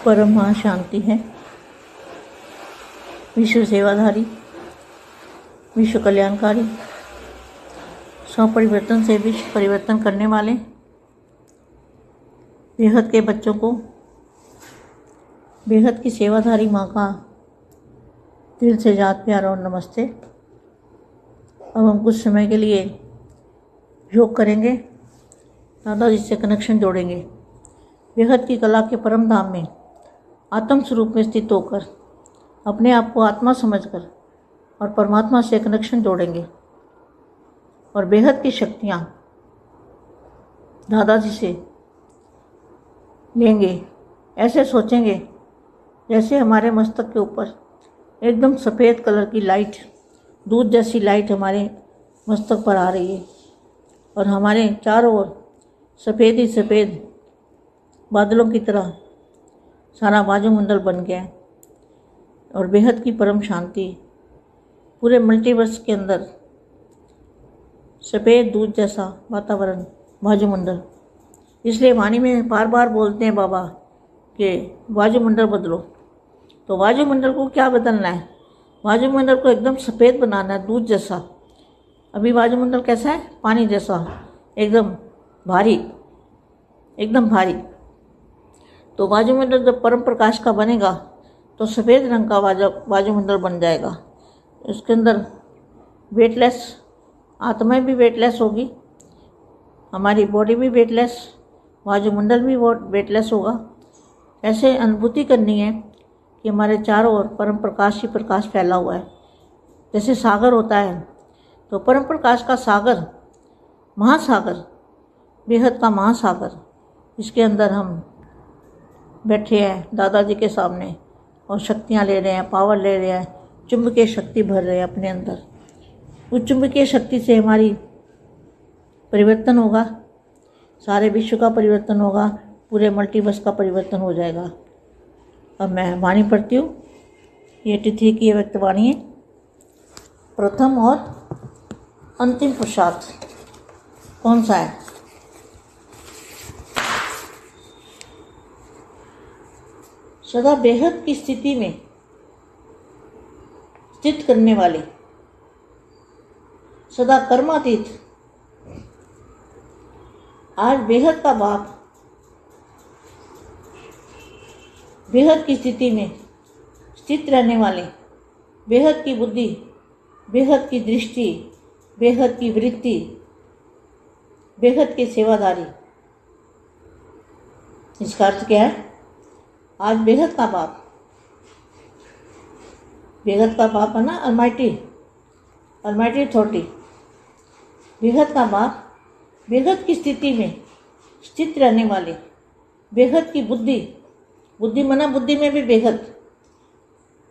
परम महाशांति है, विश्व सेवाधारी, विश्व कल्याणकारी, स्वपरिवर्तन से विश्व परिवर्तन करने वाले बेहद के बच्चों को बेहद की सेवाधारी माँ का दिल से याद प्यार और नमस्ते। अब हम कुछ समय के लिए योग करेंगे, दादाजी से कनेक्शन जोड़ेंगे। बेहद की कला के परम धाम में आत्म स्वरूप में स्थित होकर अपने आप को आत्मा समझकर और परमात्मा से कनेक्शन जोड़ेंगे और बेहद की शक्तियाँ दादाजी से लेंगे। ऐसे सोचेंगे जैसे हमारे मस्तक के ऊपर एकदम सफ़ेद कलर की लाइट, दूध जैसी लाइट हमारे मस्तक पर आ रही है और हमारे चारों ओर सफ़ेद ही सफ़ेद बादलों की तरह सारा वायुमंडल बन गया और बेहद की परम शांति पूरे मल्टीवर्स के अंदर सफ़ेद दूध जैसा वातावरण, वायुमंडल। इसलिए वाणी में बार बार बोलते हैं बाबा कि वायुमंडल बदलो। तो वायुमंडल को क्या बदलना है? वायुमंडल को एकदम सफ़ेद बनाना है, दूध जैसा। अभी वायुमंडल कैसा है? पानी जैसा, एकदम भारी, एकदम भारी। तो वायुमंडल जब परम प्रकाश का बनेगा तो सफ़ेद रंग का वायुमंडल बन जाएगा। उसके अंदर वेटलेस आत्माएं भी वेटलेस होगी, हमारी बॉडी भी वेटलेस, वायुमंडल भी वेटलेस होगा। ऐसे अनुभूति करनी है कि हमारे चारों ओर परम प्रकाश ही प्रकाश फैला हुआ है। जैसे सागर होता है तो परम प्रकाश का सागर, महासागर, बेहद का महासागर, इसके अंदर हम बैठे हैं दादाजी के सामने और शक्तियाँ ले रहे हैं, पावर ले रहे हैं, चुंबकीय शक्ति भर रहे हैं अपने अंदर। उस चुंबकीय शक्ति से हमारी परिवर्तन होगा, सारे विश्व का परिवर्तन होगा, पूरे मल्टीवर्स का परिवर्तन हो जाएगा। अब मैं वाणी पढ़ती हूँ। ये तिथि की व्यक्त वाणी है। प्रथम और अंतिम पुरुषार्थ कौन सा है? सदा बेहद की स्थिति में स्थित करने वाले, सदा कर्मातीत, आज बेहद का बाप बेहद की स्थिति में स्थित रहने वाले, बेहद की बुद्धि, बेहद की दृष्टि, बेहद की वृत्ति, बेहद के सेवाधारी। इसका अर्थ क्या है? आज बेहद का बाप, बेहद का बाप है ना, अलमाइटी अथॉरिटी। बेहद का बाप बेहद की स्थिति में स्थित रहने वाले, बेहद की बुद्धि, बुद्धि मना बुद्धि में भी बेहद,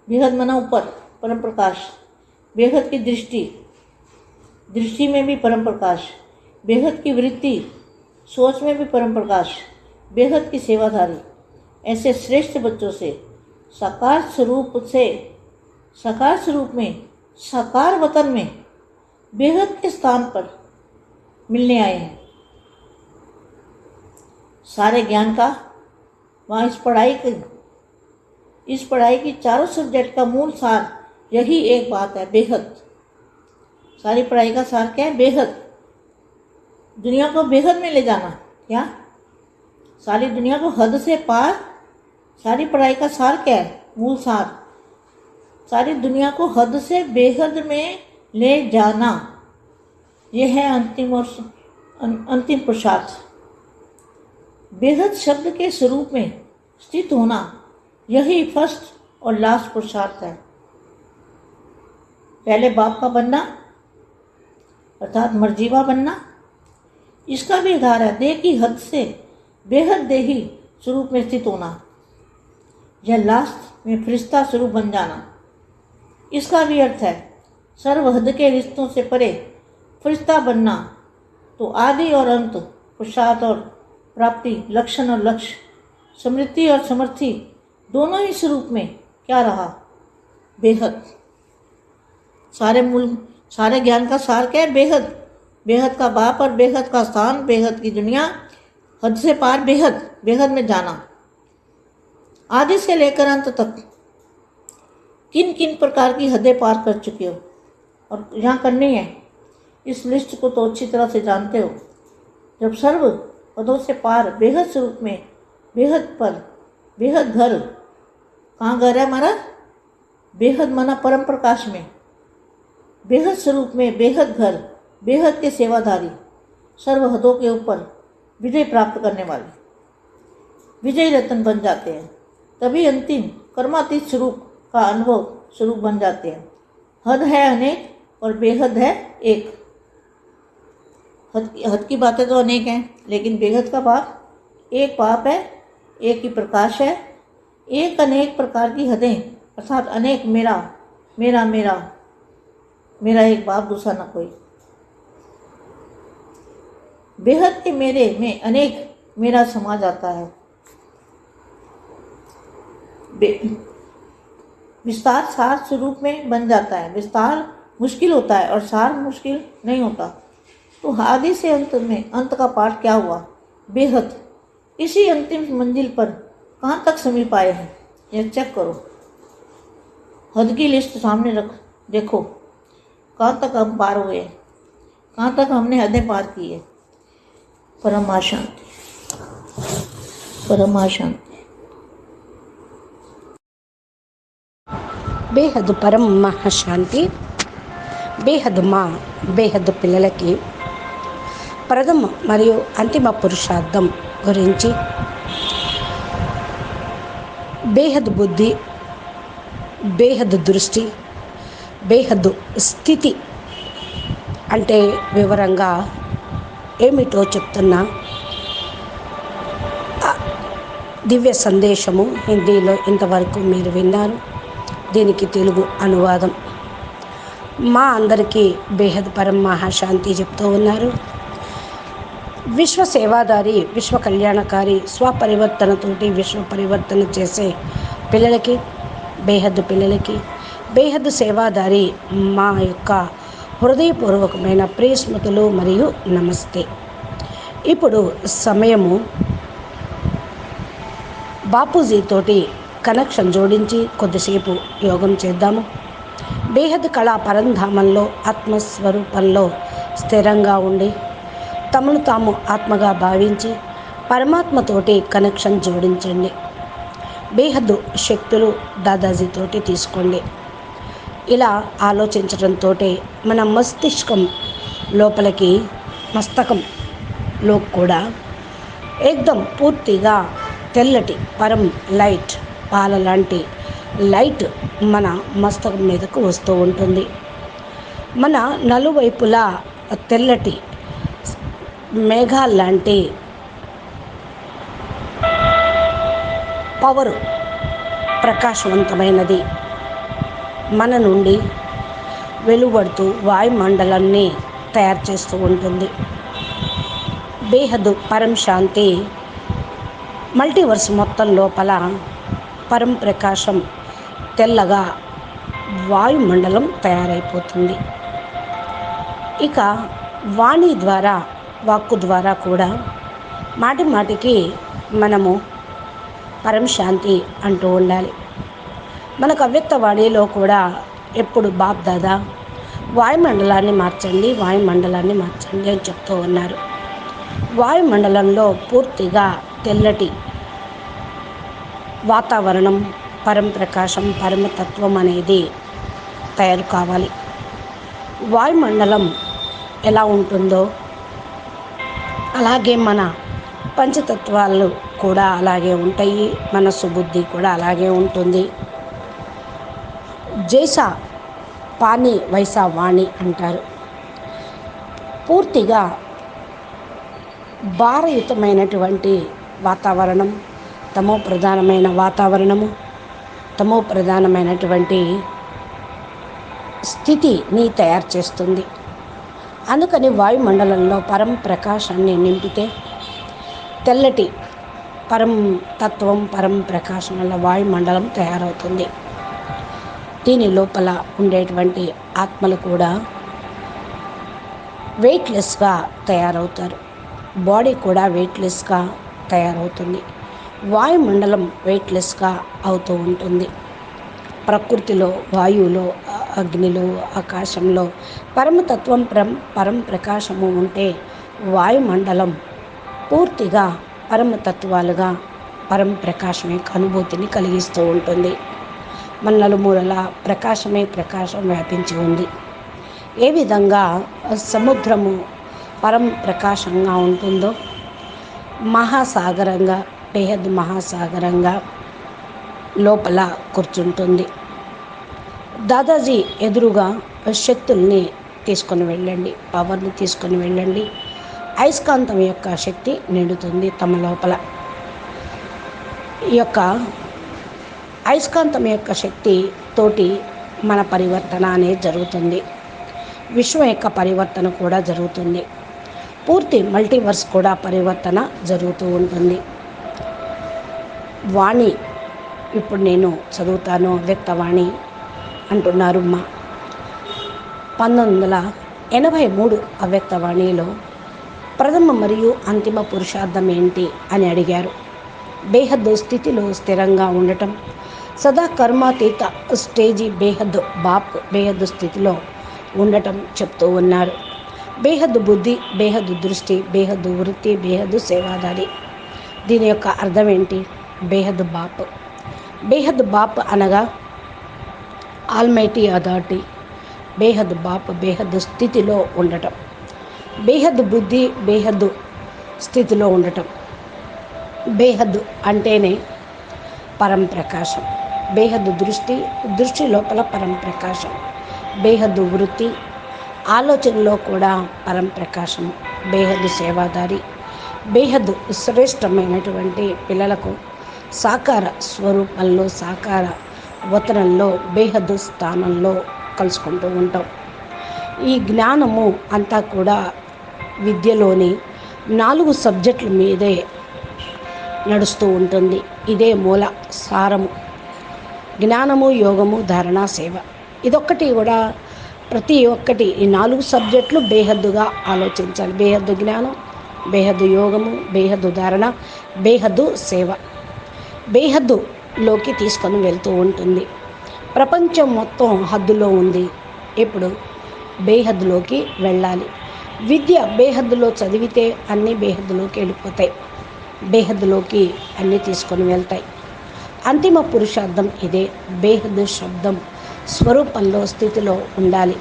बेहद मना ऊपर परम प्रकाश, बेहद की दृष्टि, दृष्टि में भी परम प्रकाश, बेहद की वृत्ति, सोच में भी परम प्रकाश, बेहद की सेवाधारी। ऐसे श्रेष्ठ बच्चों से साकार स्वरूप में, साकार वतन में, बेहद के स्थान पर मिलने आए हैं। सारे ज्ञान का वहाँ इस पढ़ाई की चारों सब्जेक्ट का मूल सार यही एक बात है, बेहद। सारी पढ़ाई का सार क्या है? बेहद। दुनिया को बेहद में ले जाना। क्या? सारी दुनिया को हद से पार। सारी पढ़ाई का सार क्या है? मूल सार सारी दुनिया को हद से बेहद में ले जाना। यह है अंतिम पुरुषार्थ। बेहद शब्द के स्वरूप में स्थित होना, यही फर्स्ट और लास्ट पुरुषार्थ है। पहले बाप का बनना अर्थात मर्जीवा बनना, इसका भी आधार है देह की हद से बेहद देही स्वरूप में स्थित होना। यह लास्ट में फरिश्ता स्वरूप बन जाना, इसका भी अर्थ है सर्वहद के रिश्तों से परे फरिश्ता बनना। तो आदि और अंत, पुरुषार्थ और प्राप्ति, लक्षण और लक्ष्य, समृद्धि और समर्थि, दोनों ही स्वरूप में क्या रहा? बेहद। सारे ज्ञान का सार क्या है? बेहद। बेहद का बाप और बेहद का स्थान, बेहद की दुनिया, हद से पार बेहद, बेहद में जाना। आदि से लेकर अंत तक किन किन प्रकार की हदें पार कर चुके हो और यहाँ करनी है, इस लिस्ट को तो अच्छी तरह से जानते हो। जब सर्व पदों से पार बेहद स्वरूप में, बेहद पर, बेहद घर, कहाँ घर है हमारा? बेहद माना परम प्रकाश में, बेहद स्वरूप में, बेहद घर, बेहद के सेवाधारी, सर्व हदों के ऊपर विजय प्राप्त करने वाले विजय रत्न बन जाते हैं। तभी अंतिम कर्मातीत स्वरूप का अनुभव स्वरूप बन जाते हैं। हद है अनेक और बेहद है एक। हद की बातें तो अनेक हैं, लेकिन बेहद का बाप एक बाप है, एक ही प्रकाश है। एक अनेक प्रकार की हदें, अर्थात अनेक मेरा मेरा मेरा मेरा एक बाप, दूसरा ना कोई। बेहद के मेरे में अनेक मेरा समा जाता है। विस्तार सार स्वरूप में बन जाता है। विस्तार मुश्किल होता है और सार मुश्किल नहीं होता। तो आदि से अंत में अंत का पाठ क्या हुआ? बेहद। इसी अंतिम मंजिल पर कहाँ तक समीप आए हैं, यह चेक करो। हद की लिस्ट सामने रख, देखो कहाँ तक हम पार हुए, कहाँ तक हमने हदें पार की है। परमा शांति, परमा शांति। బేహద్దు పరం మహాశాంతి. బేహద్దు మా బేహద్దు పిల్లలకి ప్రథమ మరియు అంతిమ పురుషార్థం గురించి, బేహద్దు బుద్ధి, బేహద్దు దృష్టి, బేహద్దు స్థితి అంటే వివరంగా ఏమిటో చెప్తున్నా దివ్య సందేశము హిందీలో ఇంతవరకు మీరు విన్నారు. దీనికి తెలుగు అనువాదం మా అందరికీ బేహద్ పరం మహాశాంతి చెప్తూ ఉన్నారు. విశ్వ సేవాదారి, విశ్వ కళ్యాణకారి, స్వపరివర్తనతోటి విశ్వ పరివర్తన చేసే పిల్లలకి, బేహద్దు పిల్లలకి, బేహద్దు సేవాదారి మా యొక్క హృదయపూర్వకమైన ప్రియ స్మృతులు మరియు నమస్తే. ఇప్పుడు సమయము బాపూజీతోటి కనెక్షన్ జోడించి కొద్దిసేపు యోగం చేద్దాము. బేహద్ కళా పరంధామంలో ఆత్మస్వరూపంలో స్థిరంగా ఉండి తమను తాము ఆత్మగా భావించి పరమాత్మతోటి కనెక్షన్ జోడించండి. బేహద్దు శక్తులు దాదాజీతోటి తీసుకోండి. ఇలా ఆలోచించడంతో మన మస్తిష్కం లోపలికి, మస్తకంలో కూడా ఏకదం పూర్తిగా తెల్లటి పరం లైట్, పాల లాంటి లైట్ మన మస్తకం మీదకు వస్తూ ఉంటుంది. మన నలువైపులా తెల్లటి మేఘాల్లాంటి పవరు, ప్రకాశవంతమైనది మన నుండి వెలువడుతూ వాయుమండలాన్ని తయారు చేస్తూ ఉంటుంది. బేహద్దు పరం శాంతి మల్టీవర్స్ మొత్తం లోపల పరం ప్రకాశం తెల్లగా వాయుమండలం తయారైపోతుంది. ఇక వాణి ద్వారా, వాక్కు ద్వారా కూడా మాటి మాటికి మనము పరం శాంతి అంటూ ఉండాలి. మనకు అవ్యక్త వాణిలో కూడా ఎప్పుడు బాప్ దాదా వాయుమండలాన్ని మార్చండి, వాయుమండలాన్ని మార్చండి అని చెప్తూ ఉన్నారు. వాయుమండలంలో పూర్తిగా తెల్లటి వాతావరణం, పరం ప్రకాశం, పరమతత్వం అనేది తయారు కావాలి. వాయుమండలం ఎలా ఉంటుందో అలాగే మన పంచతత్వాలు కూడా అలాగే ఉంటాయి, మనస్సు బుద్ధి కూడా అలాగే ఉంటుంది. జైసా పాని వైసా వాణి అంటారు. పూర్తిగా భారయుతమైనటువంటి వాతావరణం, తమో ప్రధానమైన వాతావరణము, తమో ప్రధానమైనటువంటి స్థితిని తయారు చేస్తుంది. అందుకని వాయుమండలంలో పరం ప్రకాశాన్ని నింపితే తెల్లటి పరం తత్వం, పరం ప్రకాశం వల్ల వాయుమండలం తయారవుతుంది. దీని లోపల ఉండేటువంటి ఆత్మలు కూడా వెయిట్లెస్గా తయారవుతారు. బాడీ కూడా వెయిట్లెస్గా తయారవుతుంది. వాయుమండలం వెయిట్లెస్గా అవుతూ ఉంటుంది. ప్రకృతిలో, వాయువులో, అగ్నిలో, ఆకాశంలో పరమతత్వం పరం ప్రకాశము ఉంటే వాయుమండలం పూర్తిగా పరమతత్వాలుగా పరం ప్రకాశం యొక్క అనుభూతిని కలిగిస్తూ ఉంటుంది. మన నలుమూలల ప్రకాశం వ్యాపించి ఉంది. ఏ విధంగా సముద్రము పరం ప్రకాశంగా ఉంటుందో మహాసాగరంగా, బేహద్ మహాసాగరంగా లోపల కూర్చుంటుంది. దాదాజీ ఎదురుగా శక్తుల్ని తీసుకొని వెళ్ళండి, పవర్ని తీసుకొని వెళ్ళండి. అయస్కాంతం యొక్క శక్తి నిండుతుంది తమ లోపల. ఈ యొక్క అయస్కాంతం యొక్క శక్తి తోటి మన పరివర్తన అనేది జరుగుతుంది. విశ్వం యొక్క పరివర్తన కూడా జరుగుతుంది. పూర్తి మల్టీవర్స్ కూడా పరివర్తన జరుగుతూ ఉంటుంది. వాణి ఇప్పుడు నేను చదువుతాను, వ్యక్తవాణి అంటున్నారు మా 1983 అవ్యక్తవాణిలో ప్రథమ మరియు అంతిమ పురుషార్థం ఏంటి అని అడిగారు. బేహద్ స్థితిలో స్థిరంగా ఉండటం, సదా కర్మాతీత స్టేజీ బేహద్ స్థితిలో ఉండటం చెప్తూ ఉన్నారు. బేహద్ బుద్ధి, బేహద్ దృష్టి, బేహద్ వృత్తి, బేహద్ సేవాదారి. దీని యొక్క అర్థం ఏంటి? బేహద్ బాప్ అనగా ఆల్మైటీ అథారిటీ. బేహద్ స్థితిలో ఉండటం. బేహద్ బుద్ధి, బేహద్ స్థితిలో ఉండటం. బేహద్ అంటేనే పరం ప్రకాశం. బేహద్ దృష్టి లోపల పరం ప్రకాశం. బేహద్ వృత్తి, ఆలోచనలో కూడా పరం ప్రకాశం. బేహద్ సేవాదారి, బేహద్ శ్రేష్టమైనటువంటి పిల్లలకు సాకార స్వరూపంలో, సాకార వతనంలో, బేహద్ స్థానంలో కలుసుకుంటూ ఉంటాం. ఈ జ్ఞానము అంతా కూడా విద్యలోని 4 సబ్జెక్టుల మీదే నడుస్తూ ఉంటుంది. ఇదే మూల సారము. జ్ఞానము, యోగము, ధారణ, సేవ. ఇదొక్కటి కూడా ప్రతి ఒక్కటి ఈ 4 సబ్జెక్టులు బేహద్దుగా ఆలోచించాలి. బేహద్దు జ్ఞానం, బేహద్దు యోగము, బేహద్దు ధారణ, బేహద్దు సేవ. బేహద్దులోకి తీసుకొని వెళ్తూ ఉంటుంది. ప్రపంచం మొత్తం హద్దులో ఉంది. ఇప్పుడు బేహద్దులోకి వెళ్ళాలి. విద్య బేహద్దులో చదివితే అన్నీ బేహద్దులోకి వెళ్ళిపోతాయి. బేహద్దులోకి అన్నీ తీసుకొని వెళ్తాయి. అంతిమ పురుషార్థం ఇదే. బేహద్ శబ్దం స్వరూపంలో, స్థితిలో ఉండాలి.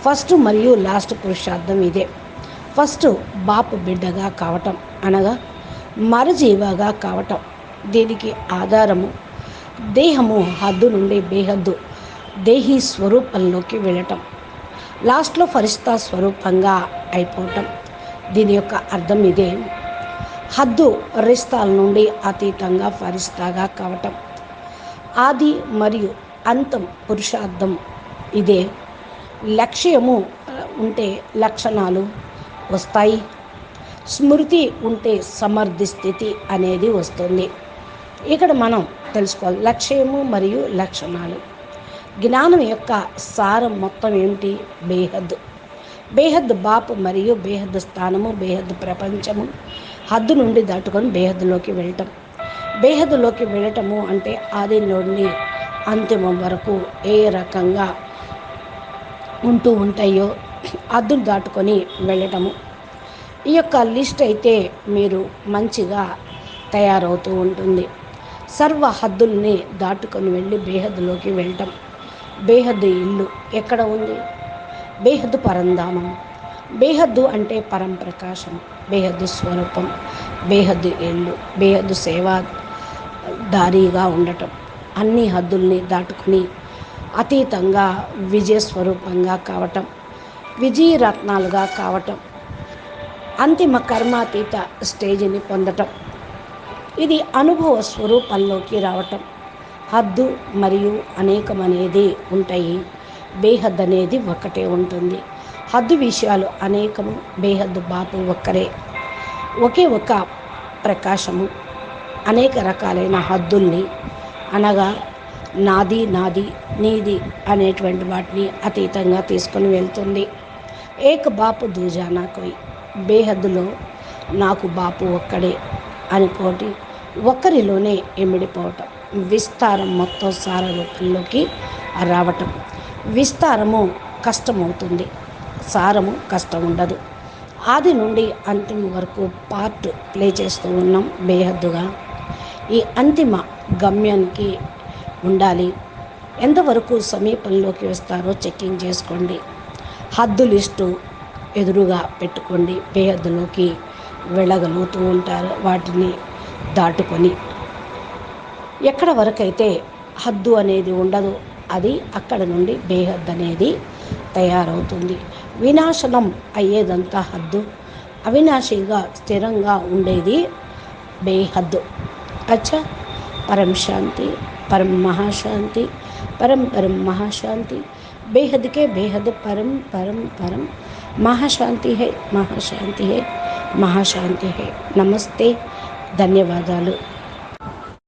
ఫస్ట్ మరియు లాస్ట్ పురుషార్థం ఇదే. ఫస్ట్ బాపు బిడ్డగా కావటం, అనగా మరజీవగా కావటం. దీనికి ఆధారము దేహము హద్దు నుండి బేహద్దు దేహీ స్వరూపంలోకి వెళ్ళటం. లాస్ట్లో ఫరిస్తా స్వరూపంగా అయిపోవటం. దీని యొక్క అర్థం ఇదే. హద్దు రిస్తాల నుండి అతీతంగా ఫరిస్తాగా కావటం. ఆది మరియు అంతం పురుషార్థం ఇదే. లక్ష్యము ఉంటే లక్షణాలు వస్తాయి. స్మృతి ఉంటే సమర్థి స్థితి అనేది వస్తుంది. ఇక్కడ మనం తెలుసుకోవాలి లక్ష్యము మరియు లక్షణాలు. జ్ఞానం యొక్క సారం మొత్తం ఏమిటి? బేహద్ బాప్ మరియు బేహద్ స్థానము, బేహద్ ప్రపంచము. హద్దు నుండి దాటుకొని బేహద్దులోకి వెళ్ళటం. బేహద్దులోకి వెళ్ళటము అంటే ఆది నుండి అంతిమం వరకు ఏ రకంగా ఉంటూ ఉంటాయో హద్దును దాటుకొని వెళ్ళటము. ఈ యొక్క లిస్ట్ అయితే మీరు మంచిగా తయారవుతూ ఉంటుంది. సర్వ హద్దుల్ని దాటుకొని వెళ్ళి బేహద్దులోకి వెళ్ళటం. బేహద్దు ఇల్లు ఎక్కడ ఉంది? బేహద్దు పరంధామం. బేహద్దు అంటే పరం ప్రకాశం, బేహద్దు స్వరూపం, బేహద్దు ఇల్లు, బేహద్దు సేవాదారిగా ఉండటం. అన్ని హద్దుల్ని దాటుకుని అతీతంగా విజయ స్వరూపంగా కావటం, విజయరత్నాలుగా కావటం, అంతిమ కర్మాతీత స్టేజిని పొందటం. ఇది అనుభవ స్వరూపంలోకి రావటం. హద్దు మరియు అనేకం అనేది ఉంటాయి. బేహద్ అనేది ఒక్కటే ఉంటుంది. హద్దు విషయాలు అనేకము, బేహద్దు బాపు ఒక్కరే. ఒకే ఒక ప్రకాశము అనేక రకాలైన హద్దుల్ని, అనగా నాది నాది నీది అనేటువంటి వాటిని అతీతంగా తీసుకొని వెళ్తుంది. ఏక బాపు దూజానా కోయి. బేహద్దులో నాకు బాపు ఒక్కడే అనుకోటి ఒకరిలోనే ఇమిడిపోవటం, విస్తారం మొత్తం సార రూపంలోకి రావటం. విస్తారము కష్టమవుతుంది, సారము కష్టం ఉండదు. ఆది నుండి అంతిమ వరకు పార్ట్ ప్లే చేస్తూ ఉన్నాం బేహద్దుగా. ఈ అంతిమ గమ్యానికి ఉండాలి. ఎంతవరకు సమీపంలోకి వస్తారో చెక్కింగ్ చేసుకోండి. హద్దు లిస్టు ఎదురుగా పెట్టుకోండి. బేహద్దులోకి వెళ్ళగలుగుతూ ఉంటారు వాటిని దాటుకొని. ఎక్కడ వరకైతే హద్దు అనేది ఉండదు, అది అక్కడ నుండి బేహద్ అనేది తయారవుతుంది. వినాశనం అయ్యేదంతా హద్దు, అవినాశిగా స్థిరంగా ఉండేది బేహద్దు. అచ్చా, పరం శాంతి, परम महाशांति, परम परम महाशांति, बेहद के बेहद परम परम परम महाशांति है, महाशांति है, महाशांति है. नमस्ते, ధన్యవాదాలు.